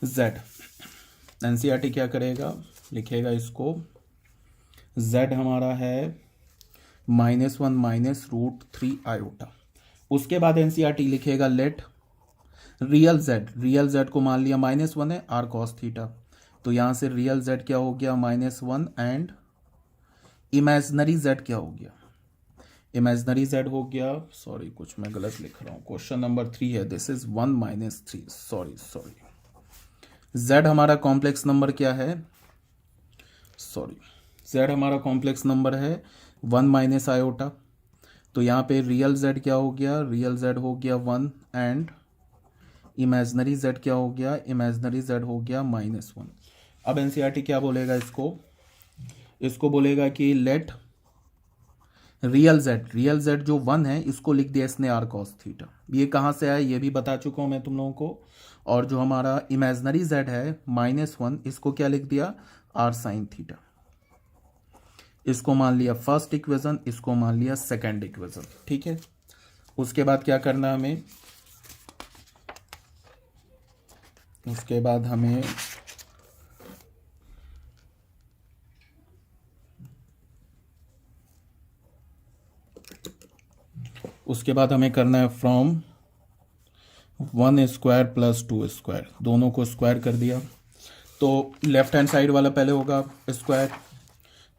z। एनसीईआरटी क्या करेगा, लिखेगा इसको z हमारा है -1 -√3 आयोटा। उसके बाद एनसीईआरटी लिखेगा लेट रियल z को मान लिया -1 है r cos थीटा, तो यहाँ से रियल z क्या हो गया -1 एंड इमेजनरी z क्या हो गया, इमेजनरी z हो गया, सॉरी कुछ मैं गलत लिख रहा हूँ, क्वेश्चन नंबर 3 है, दिस इज 1 - 3, सॉरी। z हमारा कॉम्प्लेक्स नंबर क्या है, सॉरी z हमारा कॉम्प्लेक्स नंबर है 1 - आयोटा, तो यहाँ पे रियल z क्या हो गया, रियल z हो गया 1 एंड इमेजनरी z क्या हो गया, इमेजनरी z हो गया -1। अब एनसीईआरटी क्या बोलेगा, इसको बोलेगा कि लेट रियल z जो 1 है इसको लिख दिया इसने r cos थीटा। ये कहाँ से आया ये भी बता चुका हूँ मैं तुम लोगों को। और जो हमारा इमेजनरी z है -1 इसको क्या लिख दिया r sin थीटा। इसको मान लिया फर्स्ट इक्वेशन, इसको मान लिया सेकंड इक्वेशन, ठीक है। उसके बाद क्या करना हमें, उसके बाद हमें करना है फ्रॉम 1 स्क्वायर प्लस 2 स्क्वायर, दोनों को स्क्वायर कर दिया तो लेफ्ट हैंड साइड वाला पहले होगा स्क्वायर,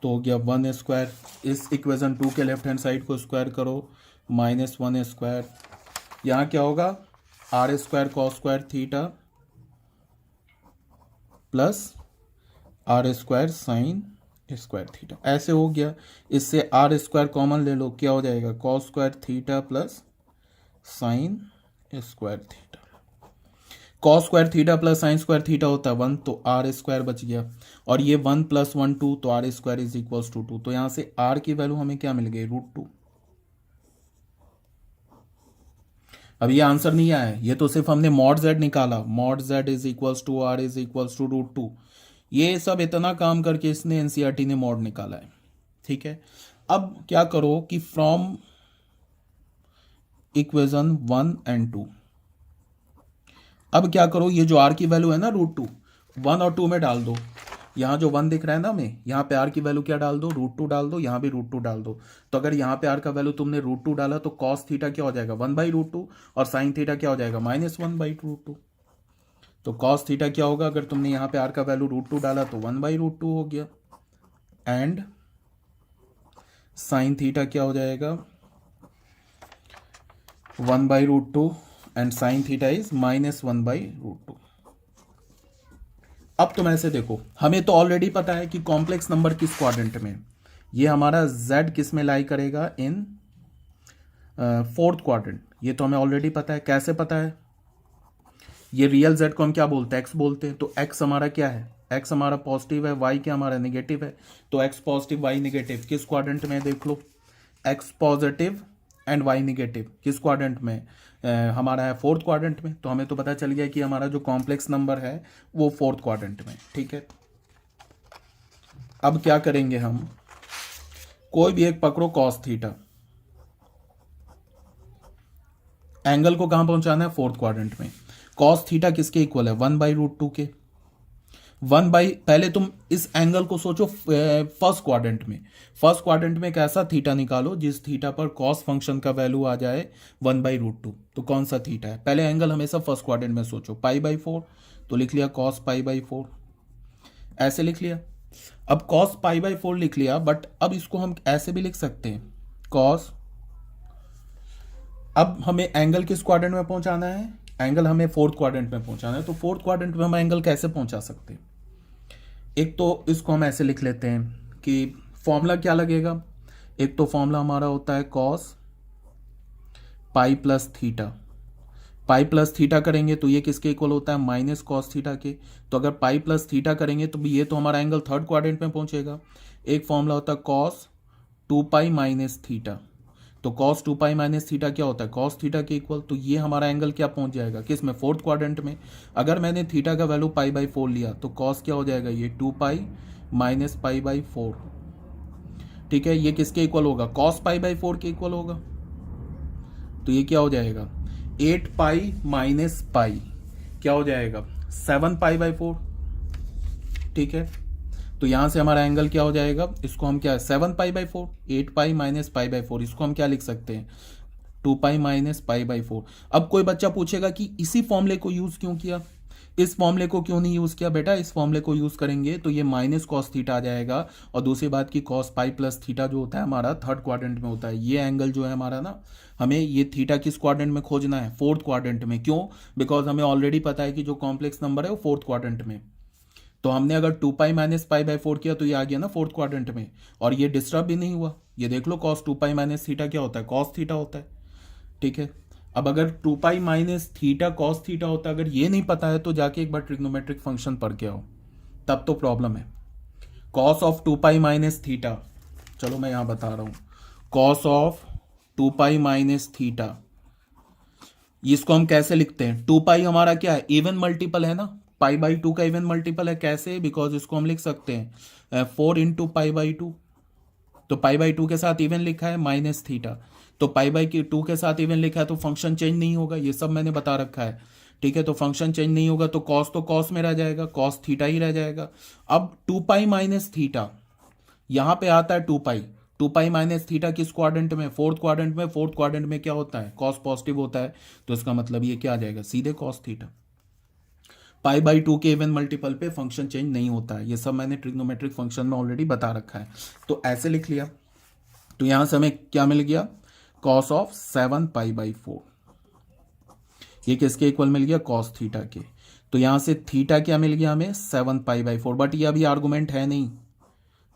तो हो गया 1 स्क्वायर। इस इक्वेशन 2 के लेफ्ट हैंड साइड को स्क्वायर करो -1 स्क्वायर, यहाँ क्या होगा r square cos square theta plus r square sine square theta, ऐसे हो गया। इससे r स्क्वायर कॉमन ले लो, क्या हो जाएगा cos square theta plus sine square theta. cos square theta plus sine square theta होता है 1, तो r स्क्वायर बच गया, और ये 1 + 1 2, तो r square is equals to 2, तो यहाँ से r की वैल्यू हमें क्या मिल गई √2। अब ये आंसर नहीं आया है, ये तो सिर्फ हमने मॉड z निकाला, mod z is equals to r is equals to √2। ये सब इतना काम करके इसने एनसीईआरटी ने मॉड निकाला है, ठीक है। अब क्या करो कि फ्रॉम इक्वेशन 1 और 2, अब क्या करो ये जो r की वैल्यू है ना √2, 1 और 2 में डाल दो। यहाँ जो 1 दिख रहा है ना हमें, यहाँ पे r की वैल्यू क्या डाल दो √2 डाल दो, यहाँ भी √2 डाल दो। तो अगर यहाँ पे r का वैल्यू तुमने √2 डाला तो cos थीटा क्या हो जाएगा 1/√2 और sin थीटा क्या हो जाएगा -1/√2। तो cos थीटा क्या होगा, अगर तुमने यहाँ पे r का वैल्यू √2 डाला तो 1/√2 हो गया, एंड sin थीटा क्या हो जाएगा 1/√2 एंड साइन थीटा इज -1/√2। अब तुम ऐसे देखो, हमें तो ऑलरेडी पता है कि कॉम्प्लेक्स नंबर किस क्वाड्रेंट में, ये हमारा z किस में लाई करेगा इन 4th क्वाड्रेंट, ये तो हमें ऑलरेडी पता है। कैसे पता है, ये रियल z को हम क्या बोलते हैं x बोलते हैं, तो x हमारा क्या है, x हमारा पॉजिटिव है, y क्या हमारा नेगेटिव है, तो x पॉजिटिव y नेगेटिव किस क्वाड्रेंट में, देख लो x positive and y negative किस क्वाड्रेंट में, हमारा है 4th क्वाड्रेंट में। तो हमें तो पता चल गया कि हमारा जो कॉम्प्लेक्स नंबर है वो 4th क्वाड्रेंट में, ठीक है। अब क्या करेंगे हम, कोई भी एक पकड़ो cos थीटा, एंगल को कहां पहुंचाना है 4th क्वाड्रेंट में। cos थीटा किसके इक्वल है 1/√2 के, पहले तुम इस एंगल को सोचो फर्स्ट क्वाड्रेंट में कैसा थीटा निकालो जिस थीटा पर cos फंक्शन का वैल्यू आ जाए 1/√2, तो कौन सा थीटा है, पहले एंगल हमेशा फर्स्ट क्वाड्रेंट में सोचो, π/4, तो लिख लिया cos π/4, ऐसे लिख लिया। अब cos π/4 लिख लिया, बट अब इसको हम ऐसे भी लिख सकते हैं cos, अब हमें एंगल किस क्वाड्रेंट में पहुंचाना है एंगल हमें फोर्थ क्वाड्रेंट में पहुंचाना है, तो फोर्थ क्वाड्रेंट में हम एंगल कैसे पहुंचा सकते हैं? एक तो इसको हम ऐसे लिख लेते हैं कि फॉर्मूला क्या लगेगा। एक तो फॉर्मूला हमारा होता है कॉस पाई प्लस थीटा। पाई प्लस थीटा करेंगे तो ये किसके इक्वल होता है? माइनस कॉस थीटा के। तो अगर पाई प्लस थीटा करेंगे तो ये तो हमारा एंगल थर्ड क्वाड्रेंट में पहुंचेगा। एक फॉर्मूला होता है कॉस 2 पाई माइनस थीटा। तो कॉस 2 पाई माइनस थीटा क्या होता है? कॉस थीटा के इक्वल। तो ये हमारा एंगल क्या पहुंच जाएगा? किस में? फोर्थ क्वाड्रेंट में। अगर मैंने थीटा का वैल्यू पाई/4 लिया तो कॉस क्या हो जाएगा? ये 2 पाई माइनस पाई/4। ठीक है, ये किसके इक्वल होगा? कॉस पाई/4 के इक्वल होगा। तो ये क्या हो जाएगा? 8 पाई माइनस पाई क्या हो जाएगा? 7 पाई/4। ठीक है, तो यहां से हमारा एंगल क्या हो जाएगा? इसको हम क्या, 7 पाई/4, 8 पाई माइनस पाई/4, इसको हम क्या लिख सकते हैं? 2 पाई माइनस पाई/4। अब कोई बच्चा पूछेगा कि इसी फॉर्मूले को यूज क्यों किया, इस फॉर्मूले को क्यों नहीं यूज किया? बेटा इस फॉर्मूले को यूज करेंगे तो ये माइनस कॉस थीटा आ जाएगा, और दूसरी बात की कॉस पाई प्लस थीटा जो होता है हमारा थर्ड क्वाड्रेंट में होता है। ये एंगल जो है हमारा ना, हमें ये थीटा किस क्वाड्रेंट में खोजना है? फोर्थ क्वाड्रेंट में। क्यों? बिकॉज हमें ऑलरेडी पता है कि जो कॉम्प्लेक्स नंबर है वो फोर्थ क्वाड्रेंट में। तो हमने अगर 2 पाई माइनस पाई/4 किया तो ये आ गया ना फोर्थ क्वाड्रेंट में, और ये डिस्टर्ब भी नहीं हुआ। ये देख लो कॉस 2 पाई माइनस थीटा क्या होता है? कॉस थीटा होता है। ठीक है, अब अगर 2 pi minus theta cos theta होता है, अगर ये नहीं पता है तो जाके एक बार ट्रिग्नोमेट्रिक फंक्शन पढ़ के आओ, तब तो प्रॉब्लम है। Cos of 2 pi minus theta, चलो मैं यहां बता रहा हूं, cos of 2 pi minus theta, इसको हम कैसे लिखते हैं? 2 पाई हमारा क्या है? इवन मल्टीपल है ना, पाई/2 का इवन मल्टीपल है। कैसे? बिकॉज इसको हम लिख सकते हैं 4 इंटू पाई/2। तो पाई/2 के साथ इवन लिखा है माइनस थीटा, तो पाई/2 के साथ इवन लिखा है तो फंक्शन चेंज नहीं होगा, ये सब मैंने बता रखा है। ठीक है, तो फंक्शन चेंज नहीं होगा तो कॉस में रह जाएगा, कॉस थीटा ही रह जाएगा। अब 2 पाई माइनस थीटा यहां पे आता है 2 पाई। 2 पाई माइनस थीटा किस क्वाड्रेंट में? फोर्थ क्वाड्रेंट में। फोर्थ क्वाड्रेंट में क्या होता है? कॉस पॉजिटिव होता है, तो इसका मतलब ये क्या आ जाएगा? सीधे कॉस थीटा। पाई/2 के इवन मल्टीपल पे फंक्शन चेंज नहीं होता है, ये सब मैंने ट्रिग्नोमेट्रिक फंक्शन में ऑलरेडी बता रखा है। तो ऐसे लिख लिया, तो यहां से हमें क्या मिल गया? Cos of 7 पाई/4। ये किसके इक्वल मिल गया? कॉस थीटा के। तो यहां से थीटा क्या मिल गया हमें? 7 पाई/4, बट ये अभी आर्गुमेंट है नहीं।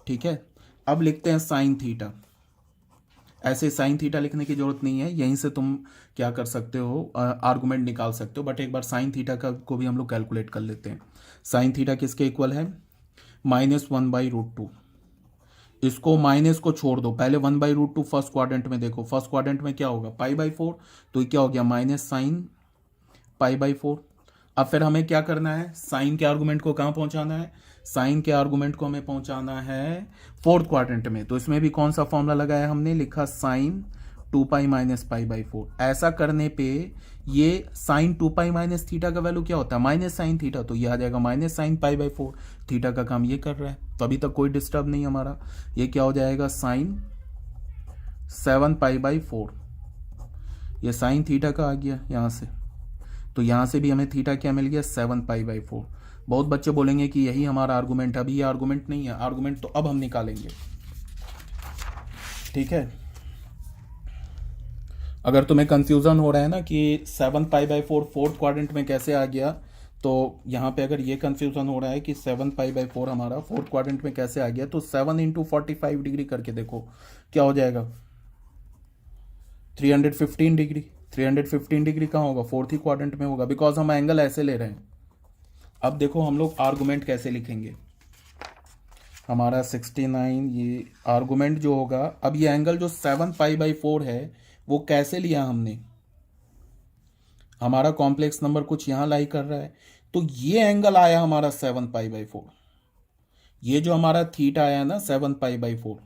ठीक है, अब लिखते हैं साइन थीटा। ऐसे साइन थीटा लिखने की जरूरत नहीं है, यहीं से तुम क्या कर सकते हो? आर्गुमेंट निकाल सकते हो, बट एक बार साइन थीटा का को भी हम लोग कैलकुलेट कर लेते हैं। साइन थीटा किसके इक्वल है? -1/√2। इसको माइनस को छोड़ दो, पहले 1/√2 फर्स्ट क्वाड्रेंट में देखो, फर्स्ट क्वाड्रेंट में क्या होगा? पाई/4, तो ये क्या हो गया? माइनस साइन पाई/4। अब फिर हमें क्या करना है? साइन के आर्गुमेंट को कहाँ पहुंचाना है? साइन के आर्गुमेंट को हमें पहुंचाना है फोर्थ क्वाड्रेंट में। तो इसमें भी कौन सा फॉर्मूला लगाया हमने? लिखा साइन 2 पाई माइनस पाई/4। ऐसा करने पे ये साइन 2 पाई माइनस थीटा का वैल्यू क्या होता है? माइनस साइन थीटा, तो ये आ जाएगा माइनस साइन पाई/4। थीटा का काम ये कर रहा है, तो अभी तक कोई डिस्टर्ब नहीं हमारा। ये क्या हो जाएगा? साइन 7 पाई/4। ये साइन थीटा का आ गया यहां से, तो यहां से भी हमें थीटा क्या मिल गया? 7 पाई/4। बहुत बच्चे बोलेंगे कि यही हमारा आर्गुमेंट है, अभी ये आर्गुमेंट नहीं है, आर्गुमेंट तो अब हम निकालेंगे। ठीक है, अगर तुम्हें कंफ्यूजन हो रहा है ना कि 7 पाई/4 फोर्थ क्वाड्रेंट में कैसे आ गया, तो यहाँ पे अगर ये कंफ्यूजन हो रहा है कि 7 पाई/4 हमारा फोर्थ क्वाड्रेंट में कैसे आ गया, तो 7 इंटू 45 डिग्री करके देखो क्या हो जाएगा? 315 डिग्री। 315 डिग्री कहाँ होगा? फोर्थ ही क्वाड्रेंट में होगा, बिकॉज हम एंगल ऐसे ले रहे हैं। अब देखो हम लोग आर्गुमेंट कैसे लिखेंगे। हमारा 69, ये आर्गुमेंट जो होगा, अब ये एंगल जो 7 पाई/4 है वो कैसे लिया हमने? हमारा कॉम्प्लेक्स नंबर कुछ यहां लाई कर रहा है, तो ये एंगल आया हमारा 7 पाई/4। ये जो हमारा थीटा आया ना 7 पाई/4,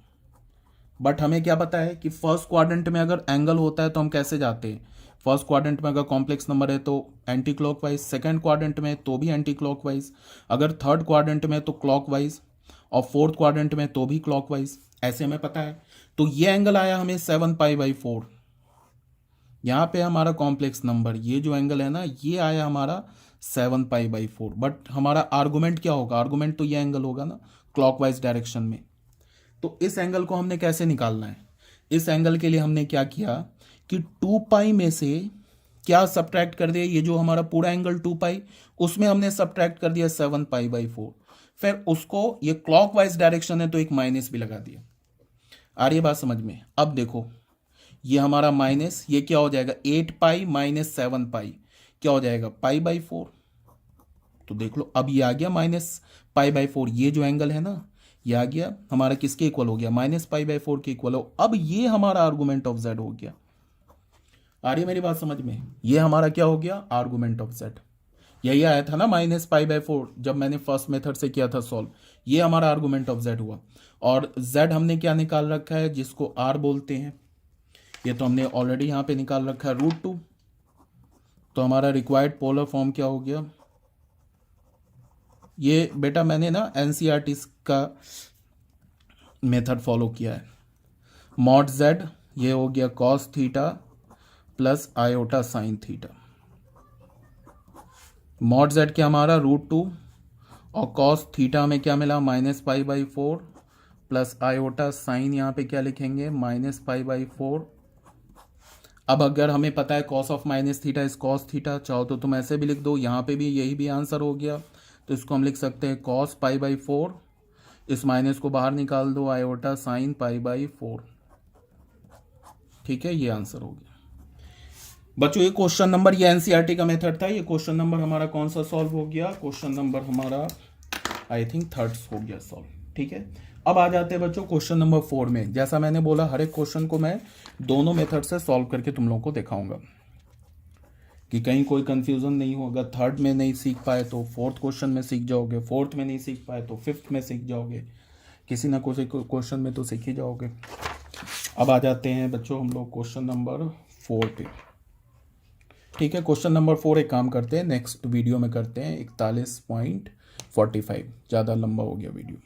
बट हमें क्या पता है कि फर्स्ट क्वाड्रेंट में अगर एंगल होता है तो हम कैसे जाते हैं? फर्स्ट क्वाड्रेंट में अगर कॉम्प्लेक्स नंबर है तो एंटी क्लॉकवाइज, सेकेंड क्वाड्रेंट में तो भी एंटी क्लॉकवाइज, अगर थर्ड क्वाड्रेंट में तो क्लॉकवाइज, और फोर्थ क्वाड्रेंट में तो भी क्लॉकवाइज, ऐसे हमें पता है। तो ये एंगल आया हमें 7 पाई/4। यहाँ पे हमारा कॉम्प्लेक्स नंबर, ये जो एंगल है ना, ये आया हमारा 7 पाई/4, बट हमारा आर्गुमेंट क्या होगा? आर्गुमेंट तो ये एंगल होगा ना, क्लॉकवाइज डायरेक्शन में। तो इस एंगल को हमने कैसे निकालना है? इस एंगल के लिए हमने क्या किया कि 2 पाई में से क्या सब्ट्रैक्ट कर दिया, ये जो हमारा पूरा एंगल 2 पाई, उसमें हमने सब्ट्रैक्ट कर दिया 7 पाई बाई 4। फिर उसको, ये क्लॉकवाइज डायरेक्शन है तो एक माइनस भी लगा दिया। आ रही है बात समझ में? अब देखो ये हमारा माइनस, ये क्या हो जाएगा 8 पाई माइनस 7 पाई, क्या हो जाएगा पाई बाई 4। तो देख लो अब ये आ गया माइनस पाई बाई 4, ये जो एंगल है ना ये आ गया हमारा किसके इक्वल हो गया, माइनस पाई बाई 4 के इक्वल हो। अब ये हमारा आर्गूमेंट ऑफ जेड हो गया। आ रही है मेरी बात समझ में? ये हमारा क्या हो गया, आर्गूमेंट ऑफ जेड। यही आया था ना माइनस पाई बाई 4 जब मैंने फर्स्ट मेथड से किया था सॉल्व, ये हमारा आर्गूमेंट ऑफ जेड हुआ। और जेड हमने क्या निकाल रखा है, जिसको आर बोलते हैं, ये तो हमने ऑलरेडी यहाँ पे निकाल रखा है √2। तो हमारा रिक्वायर्ड पोलर फॉर्म क्या हो गया, ये बेटा मैंने ना एनसीईआरटी का मेथड फॉलो किया है। मॉड जेड ये हो गया cos theta plus iota sine theta. Mod Z क्या हमारा √2 और कॉस थीटा में क्या मिला minus pi by 4 plus iota sign यहाँ पे क्या लिखेंगे माइनस पाई बाई 4। अब अगर हमें पता है cos of minus theta is cos theta, चाहो तो तुम ऐसे भी लिख दो, यहाँ पे भी यही भी आंसर हो गया। तो इसको हम लिख सकते हैं कॉस पाई बाई 4, इस माइनस को बाहर निकाल दो, आयोटा साइन पाई बाई 4। ठीक है, ये आंसर हो गया बच्चों। ये क्वेश्चन नंबर, ये एनसीईआरटी का मेथड था, ये क्वेश्चन नंबर हमारा कौन सा सॉल्व हो गया, क्वेश्चन नंबर हमारा आई थिंक 3rd हो गया सॉल्व। ठीक है, अब आ जाते हैं बच्चों क्वेश्चन नंबर 4 में। जैसा मैंने बोला हर एक क्वेश्चन को मैं दोनों मेथड से सॉल्व करके तुम लोगों को दिखाऊंगा कि कहीं कोई कंफ्यूजन नहीं हो। अगर 3rd में नहीं सीख पाए तो 4th क्वेश्चन में सीख जाओगे, 4th में नहीं सीख पाए तो 5th में सीख जाओगे, किसी ना किसी क्वेश्चन में तो सीख ही जाओगे। अब आ जाते हैं बच्चों हम लोग क्वेश्चन नंबर 4 पे। ठीक है, क्वेश्चन नंबर 4 एक काम करते हैं नेक्स्ट वीडियो में करते हैं, 41.45, ज़्यादा लंबा हो गया वीडियो।